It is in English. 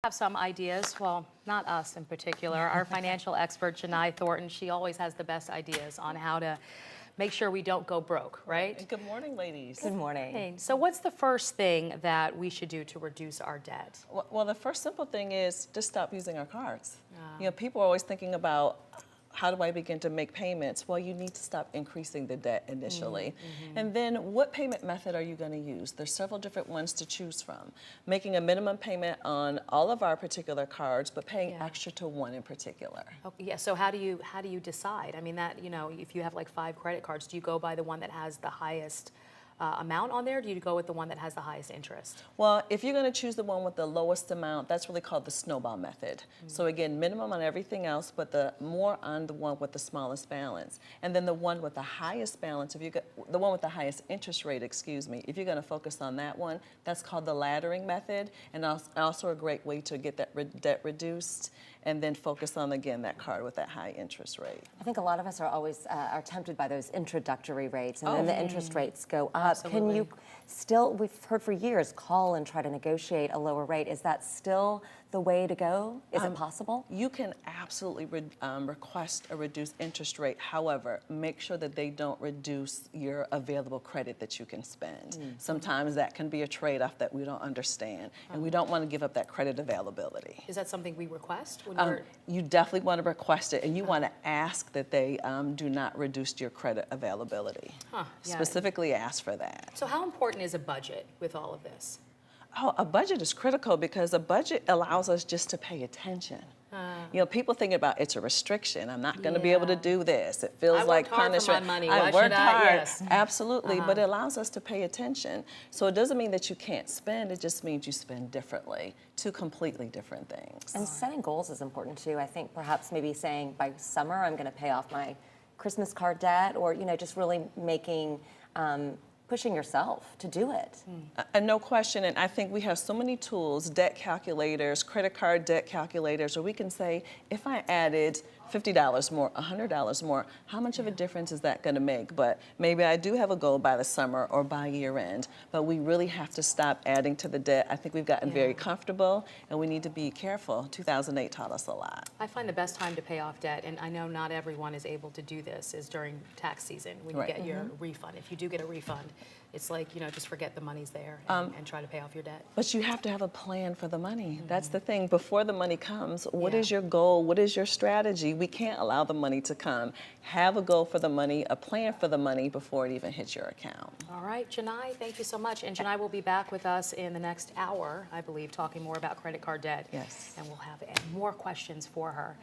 Have some ideas, well, not us in particular. Our financial expert, Jini Thornton, she always has the best ideas on how to make sure we don't go broke, right? And good morning, ladies. Good morning. Hey, so what's the first thing that we should do to reduce our debt? Well, the first simple thing is just stop using our cards. You know, people are always thinking about, how do I begin to make payments? Well, you need to stop increasing the debt initially. And then what payment method are you going to use? There's several different ones to choose from. Making a minimum payment on all of our particular cards, but paying extra to one in particular. Okay, yeah, so how do you decide? I mean, that, you know, if you have like 5 credit cards, do you go by the one that has the highest amount on there? Or do you go with the one that has the highest interest? Well, if you're going to choose the one with the lowest amount, that's really called the snowball method. So again, minimum on everything else, but the more on the one with the smallest balance. And then the one with the highest balance, if you get the one with the highest interest rate, excuse me, if you're going to focus on that one, that's called the laddering method, and also a great way to get that debt reduced, and then focus on, again, that card with that high interest rate. I think a lot of us are always are tempted by those introductory rates, and then the interest rates go up. Absolutely. Can you still, we've heard for years, call and try to negotiate a lower rate. Is that still the way to go? Is it possible? You can absolutely request a reduced interest rate. However, make sure that they don't reduce your available credit that you can spend. Sometimes that can be a trade-off that we don't understand, and we don't want to give up that credit availability. Is that something we request? When You definitely want to request it, and you want to ask that they do not reduce your credit availability. Yeah. Specifically ask for that. So how important is a budget with all of this? Oh, a budget is critical because a budget allows us just to pay attention. You know, people think about it's a restriction. I'm not going to be able to do this. It feels like punishment. I worked hard for my money. I Why worked should I? hard. Yes. Absolutely, but it allows us to pay attention. So it doesn't mean that you can't spend. It just means you spend differently. Two completely different things. And setting goals is important too. I think perhaps maybe saying by summer I'm going to pay off my Christmas card debt, or just really making pushing yourself to do it. No question, and I think we have so many tools, debt calculators, credit card debt calculators, where we can say, if I added $50 more, $100 more, how much of a difference is that going to make? But maybe I do have a goal by the summer or by year end, but we really have to stop adding to the debt. I think we've gotten very comfortable, and we need to be careful. 2008 taught us a lot. I find the best time to pay off debt, and I know not everyone is able to do this, is during tax season when you get your refund. If you do get a refund, it's like, just forget the money's there and try to pay off your debt. But you have to have a plan for the money. That's the thing. Before the money comes, what is your goal? What is your strategy? We can't allow the money to come. Have a goal for the money, a plan for the money before it even hits your account. All right, Jini, thank you so much. And Jini will be back with us in the next hour, I believe, talking more about credit card debt. Yes. And we'll have more questions for her.